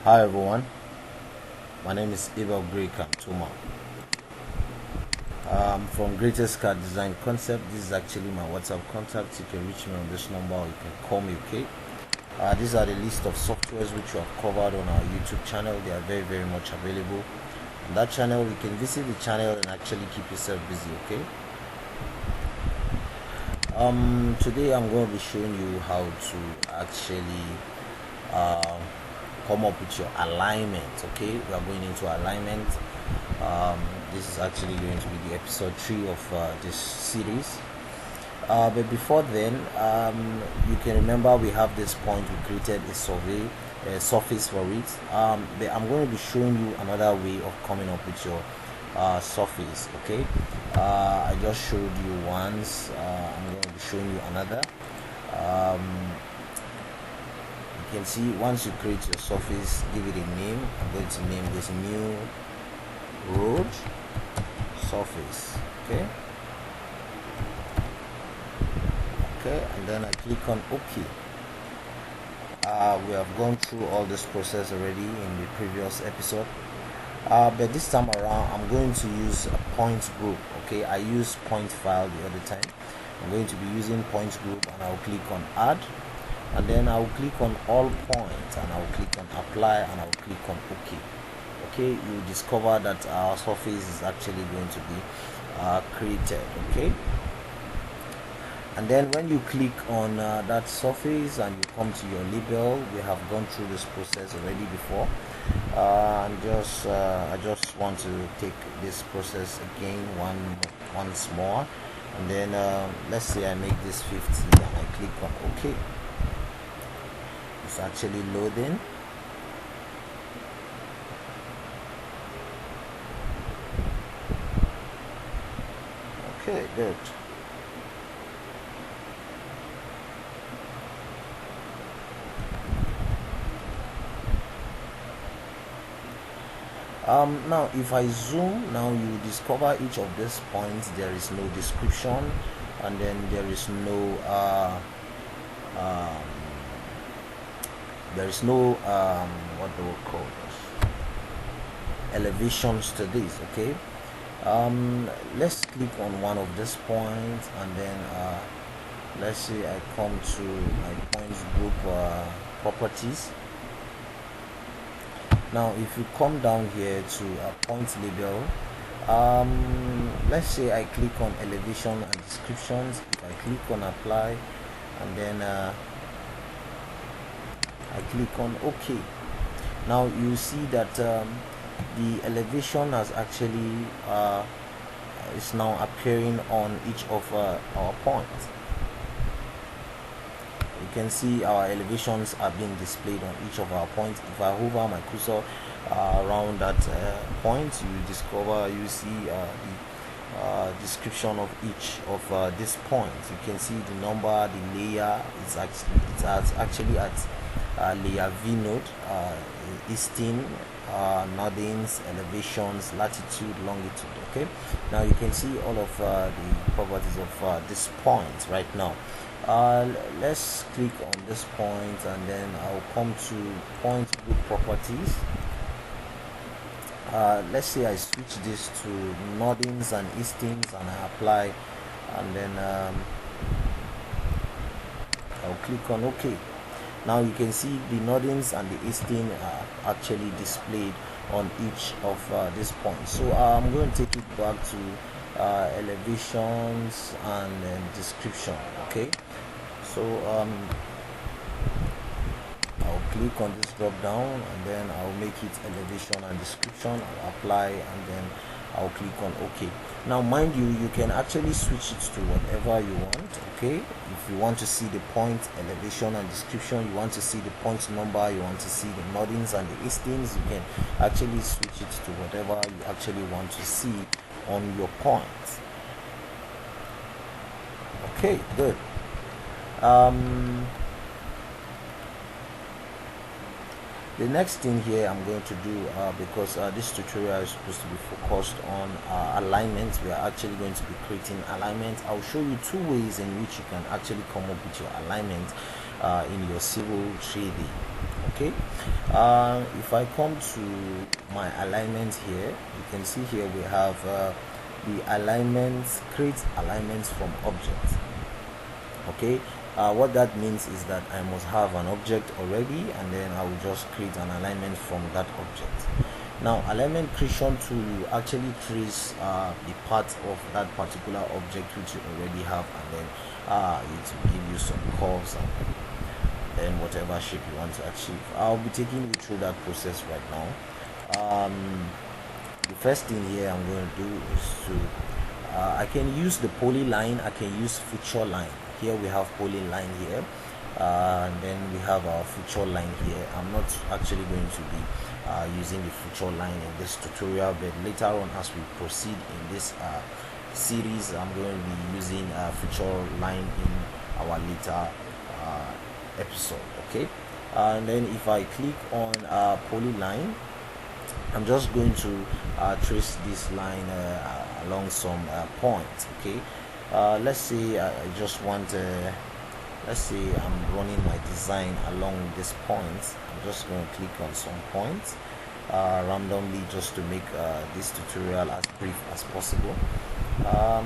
Hi everyone, my name is Tuma. From Greatest Card Design Concept. This is actually my WhatsApp contact. You can reach me on this number or you can call me, okay? These are the list of softwares which we have covered on our YouTube channel. They are very much available. On that channel, you can visit the channel and actually keep yourself busy, okay? Today I'm going to be showing you how to actually come up with your alignment. Okay, we are going into alignment. This is actually going to be the episode 3 of this series, but before then, you can remember we have this point. We created a surface for it, but I'm going to be showing you another way of coming up with your surface. Okay, I just showed you once. I'm going to be showing you another. You can see once you create your surface, give it a name. I'm going to name this new road surface. Okay, and then I click on OK. We have gone through all this process already in the previous episode, but this time around I'm going to use a point group. Okay, I used point file the other time. I'm going to be using point group, and I'll click on add, and then I'll click on all points, and I'll click on apply, and I'll click on OK. Okay, you discover that our surface is actually going to be created. Okay, and then when you click on that surface and you come to your label, we have gone through this process already before, and I just want to take this process again once more, and then let's say I make this 50 and I click on OK. It's actually loading. Okay, good. Now if I zoom, now you discover each of these points there is no description, and then there is no what do we call this, elevations to this. Okay, let's click on one of these points, and then let's say I come to my points group properties. Now if you come down here to a point label, let's say I click on elevation and descriptions. If I click on apply, and then I click on OK, now you see that the elevation has actually is now appearing on each of our points. You can see our elevations are being displayed on each of our points. If I hover my cursor around that point, you see the description of each of these points. You can see the number, the layer. It's actually at layer V node, easting, northings, elevations, latitude, longitude. Okay, now you can see all of the properties of this point right now. Let's click on this point, and then I'll come to point group properties. Let's say I switch this to northings and eastings, and I apply, and then I'll click on OK. Now you can see the northings and the easting are actually displayed on each of these points. So I'm going to take it back to elevations and description. Okay, so I'll click on this drop down, and then I'll make it elevation and description. I'll apply, and then I'll click on OK. Now mind you, you can actually switch it to whatever you want. Okay, if you want to see the point elevation and description, you want to see the point number, you want to see the northings and the eastings, you can actually switch it to whatever you actually want to see on your points. Okay, good. The next thing here I'm going to do, because this tutorial is supposed to be focused on alignment, we are actually going to be creating alignment. I'll show you 2 ways in which you can actually come up with your alignment in your Civil 3D. Okay, if I come to my alignment here, you can see here we have the alignments, create alignments from objects. Okay, what that means is that I must have an object already, and then I will just create an alignment from that object. Now, alignment creation tool will actually trace the part of that particular object which you already have, and then it will give you some curves and then whatever shape you want to achieve. I'll be taking you through that process right now. The first thing here I'm going to do is to I can use the polyline, I can use feature line. Here we have polyline here, and then we have our feature line here. I'm not actually going to be using the feature line in this tutorial, but later on as we proceed in this series, I'm going to be using feature line in our later episode. Okay, and then if I click on polyline, I'm just going to trace this line along some points. Okay, let's say I just want let's say I'm running my design along this point. I'm just going to click on some points randomly, just to make this tutorial as brief as possible. Sorry,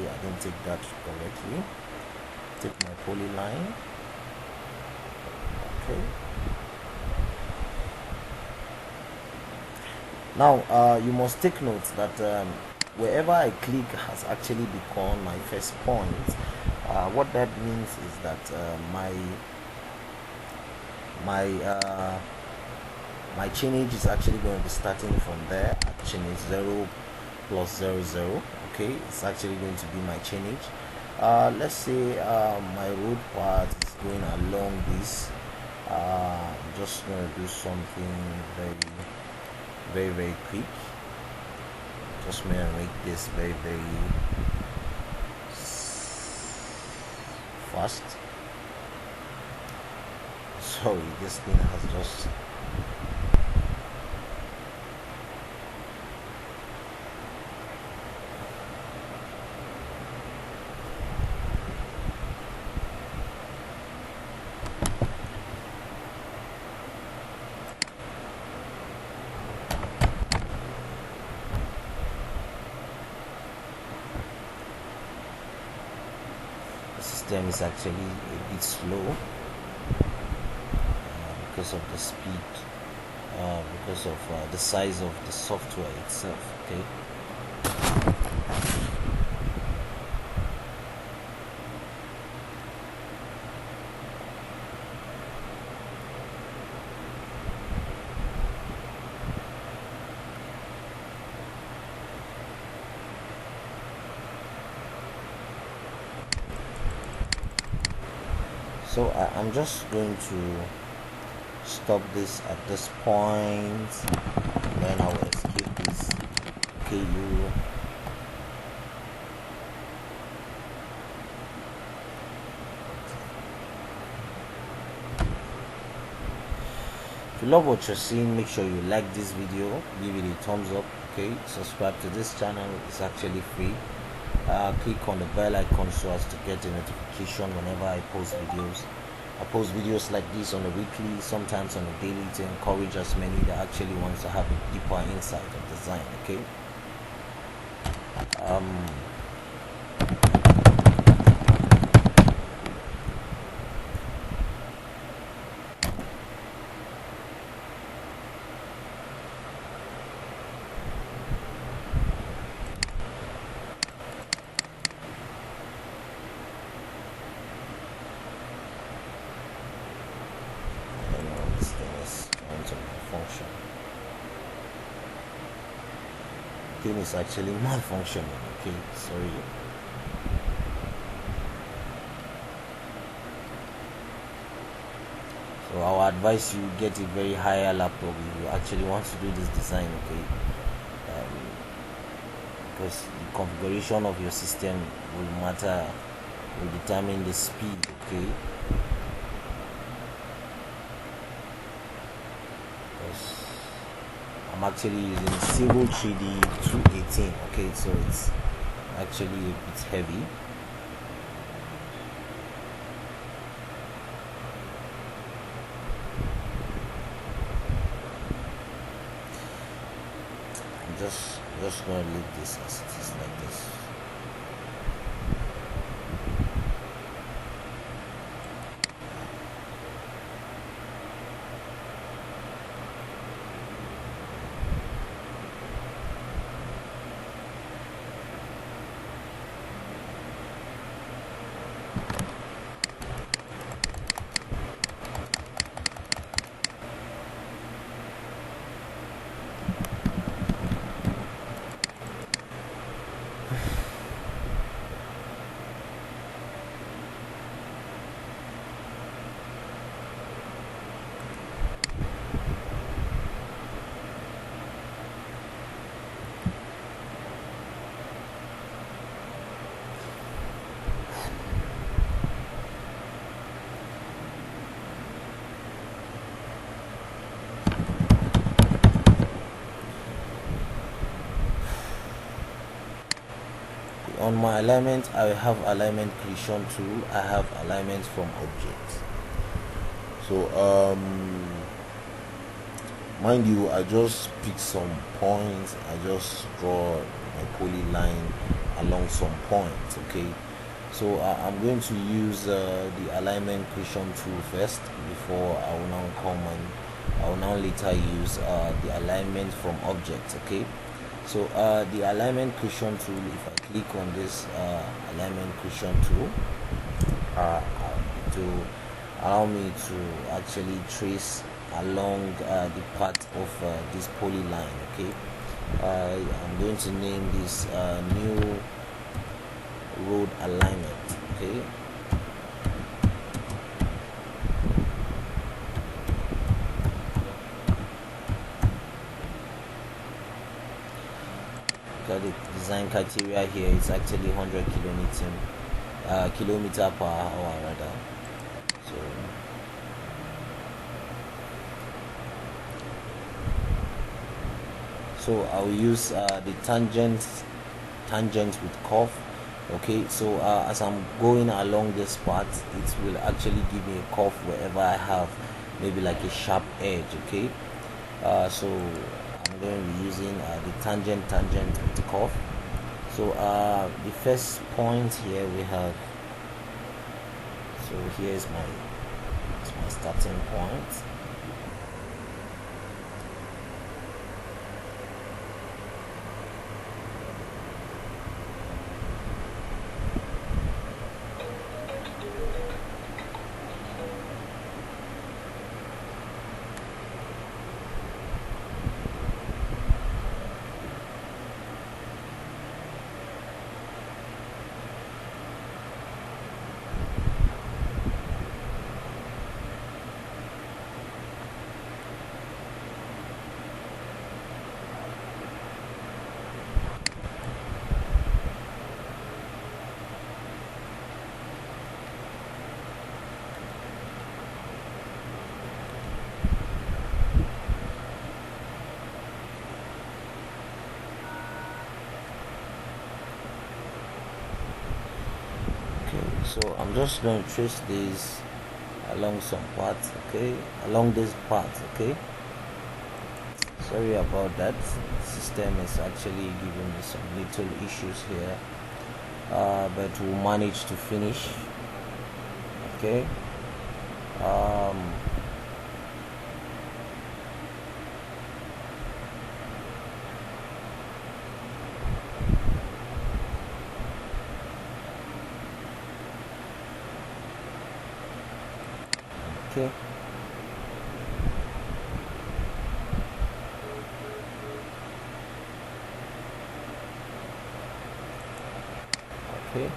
I didn't take that correctly. Take my polyline. Okay, now you must take note that wherever I click has actually become my first point. What that means is that my chainage is actually going to be starting from there at chainage 0 plus 0 0. Okay, it's actually going to be my chainage. Let's say my road part is going along this. I'm just going to do something very quick. Just going to make this very fast. Sorry, this thing has just system is actually a bit slow because of the speed, because of the size of the software itself. Okay, so I'm just going to stop this at this point, then I will escape this KU. If you love what you're seeing, make sure you like this video, give it a thumbs up. Okay, subscribe to this channel, it's actually free. Click on the bell icon so as to get a notification whenever I post videos. I post videos like this on a weekly, sometimes on a daily, to encourage as many that actually wants to have a deeper insight of design. Okay, function. Thing is actually malfunctioning. Okay, sorry. So I would advise you get a very higher laptop if you actually want to do this design. Okay, because the configuration of your system will matter, will determine the speed. Okay, I'm actually using Civil 3D 218. Okay, so it's actually a bit heavy. just going to leave this as it is, like this. On my alignment, I have alignment creation tool. I have alignment from objects. So mind you, I just pick some points. I just draw my polyline along some points. Okay, so I'm going to use the alignment creation tool first before I will now come and I will now later use the alignment from objects. Okay, so the alignment creation tool, if I click on this alignment creation tool, to allow me to actually trace along the path of this polyline. Okay, I'm going to name this new road alignment. Okay, the design criteria here is actually 100 kilometer per hour rather. So I'll use the tangent with curve. Okay, so as I'm going along this path, it will actually give me a curve wherever I have maybe like a sharp edge. Okay, so I'm going to be using the tangent with curve. So the first point here we have, so here's my starting point. So I'm just going to trace this along some parts. Okay, along this part. Okay, sorry about that, the system is actually giving me some little issues here, but we'll manage to finish. Okay, okay. Okay,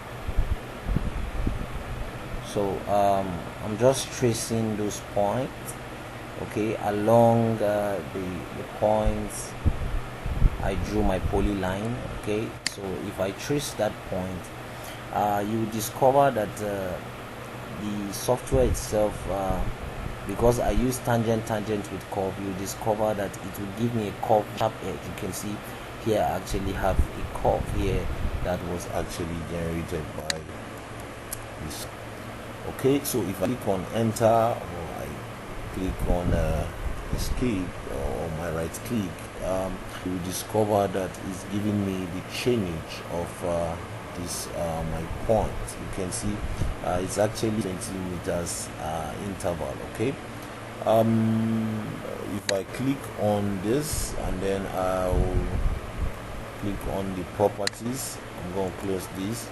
so I'm just tracing those points, okay, along the points I drew my polyline. Okay, so if I trace that point, you discover that the software itself, because I use tangent with curve, you discover that it will give me a curve sharp edge. You can see here I actually have a curve here that was actually generated by Okay, so if I click on enter or I click on escape or my right click, you discover that it's giving me the change of this my point. You can see it's actually 20 meters interval. Okay, if I click on this and then I'll click on the properties, I'm going to close this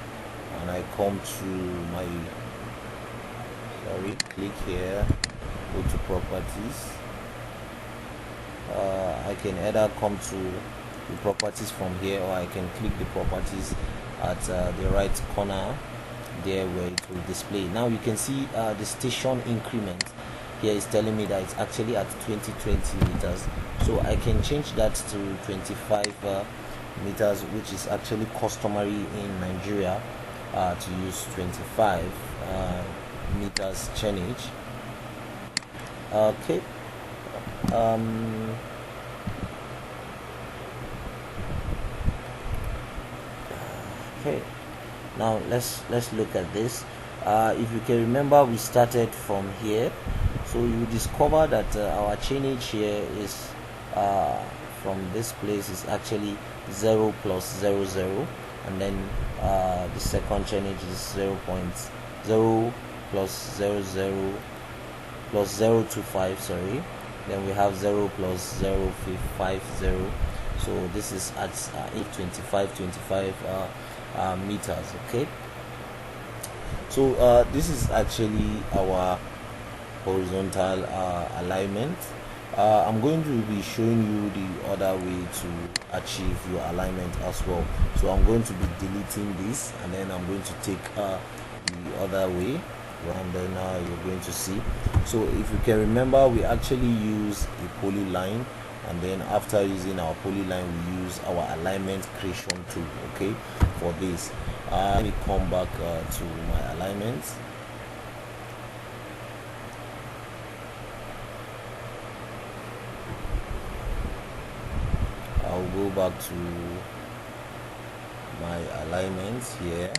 and I come to my click here, go to properties. I can either come to the properties from here, or I can click the properties at the right corner there where it will display. Now you can see the station increment here is telling me that it's actually at 20 meters, so I can change that to 25 meters, which is actually customary in Nigeria to use 25 meters change. Okay, okay, now let's look at this. If you can remember, we started from here, so you discover that our change here is from this place is actually 0 plus 0 0, and then the second change is 0.0 plus 0 0 plus 0.25, sorry, then we have 0 plus 0.50, so this is at 25 meters. Okay, so this is actually our horizontal alignment. I'm going to be showing you the other way to achieve your alignment as well, so I'm going to be deleting this and then I'm going to take the other way, and then you're going to see. So if you can remember, we actually use a polyline, and then after using our polyline we use our alignment creation tool, okay, for this. Let me come back to my alignments. I'll go back to my alignments here,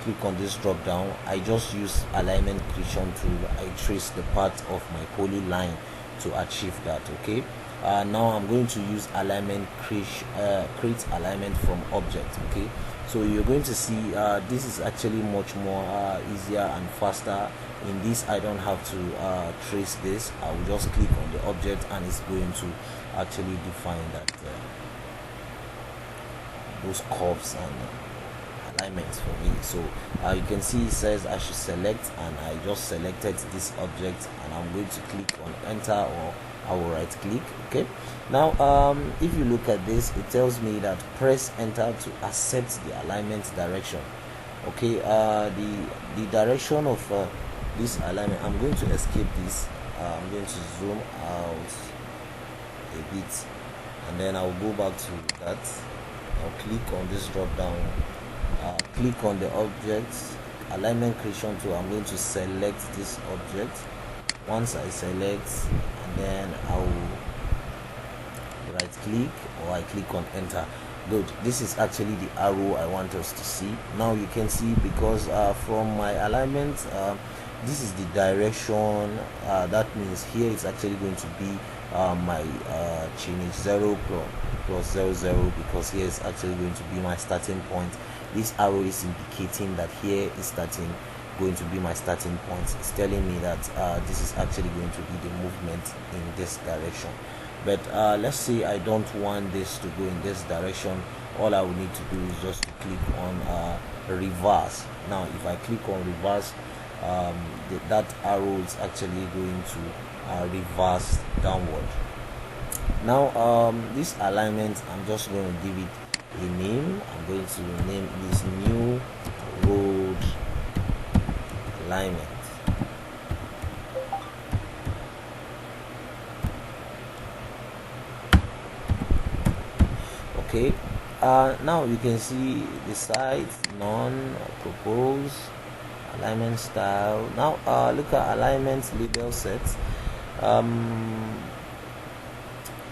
click on this drop down. I just use alignment creation tool. I trace the part of my polyline to achieve that. Okay, now I'm going to use alignment create alignment from object. Okay, so you're going to see this is actually much more easier and faster. In this I don't have to trace this. I will just click on the object and it's going to actually define that those curves and alignments for me. So you can see it says I should select, and I just selected this object, and I'm going to click on enter, or I will right click. Okay, now if you look at this, it tells me that press enter to accept the alignment direction. Okay, the direction of this alignment, I'm going to escape this. I'm going to zoom out a bit, and then I'll go back to that. I'll click on this drop down, click on the object, alignment creation tool. I'm going to select this object. Once I select, and then I'll right click, or I click on enter. Good, this is actually the arrow I want us to see. Now you can see, because from my alignment, this is the direction. That means here it's actually going to be my change 0 plus 0 0, because here is actually going to be my starting point. This arrow is indicating that here is going to be my starting point. It's telling me that this is actually going to be the movement in this direction. But let's say I don't want this to go in this direction. All I will need to do is just to click on reverse. Now if I click on reverse, that arrow is actually going to reverse downward. Now this alignment, I'm just going to give it a name. I'm going to name this new road alignment. Okay, now you can see the sides, none, propose, alignment style. Now look at alignment label sets.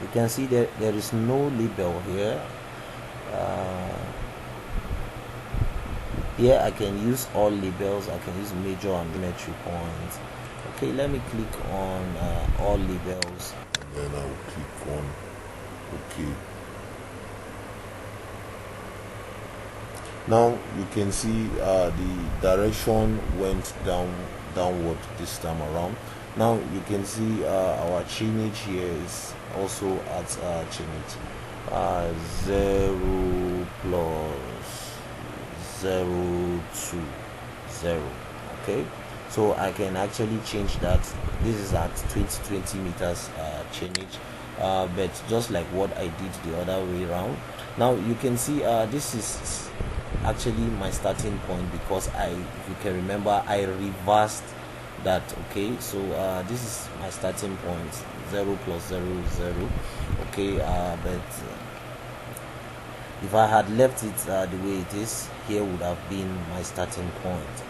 You can see that there is no label here. Here I can use all labels. I can use major and geometry points. Okay, let me click on all labels then I'll click on OK. Now you can see the direction went downward this time around. Now you can see our chainage here is also at chainage 0 plus 0 to 0. Okay, so I can actually change that. This is at 20 meters chainage, but just like what I did the other way around. Now you can see this is actually my starting point, because if you can remember, I reversed that. Okay, so this is my starting point, 0 plus 0 is 0. Okay, but if I had left it the way it is, here would have been my starting point.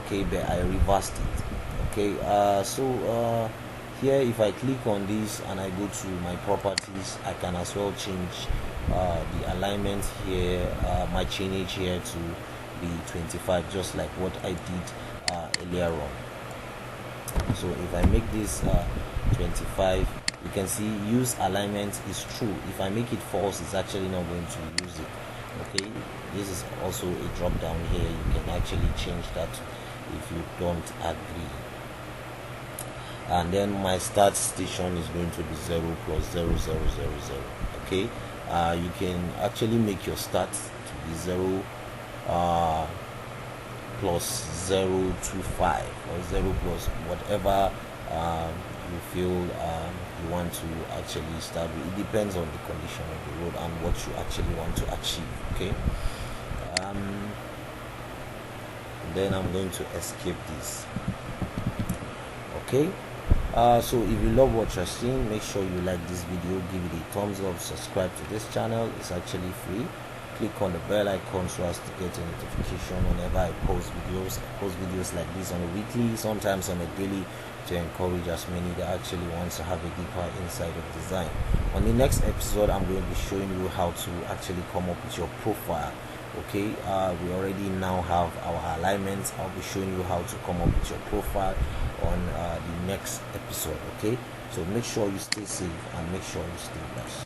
Okay, but I reversed it. Okay, so here if I click on this and I go to my properties, I can as well change the alignment here, my chainage here to be 25, just like what I did earlier on. So if I make this 25, you can see use alignment is true. If I make it false, it's actually not going to use it. Okay, this is also a drop down here. You can actually change that if you don't agree. And then my start station is going to be 0 plus 0 0 0 0. Okay, you can actually make your start to be 0 plus 0 to 5, or 0 plus whatever you feel you want to actually start with. It depends on the condition of the road and what you actually want to achieve. Okay, then I'm going to escape this. Okay, so if you love what you're seeing, make sure you like this video, give it a thumbs up, subscribe to this channel. It's actually free. Click on the bell icon so as to get a notification whenever I post videos. I post videos like this on a weekly, sometimes on a daily, to encourage as many that actually wants to have a deeper insight of design. On the next episode, I'm going to be showing you how to actually come up with your profile. Okay, we already now have our alignments. I'll be showing you how to come up with your profile on the next episode. Okay, so make sure you stay safe and make sure you stay blessed.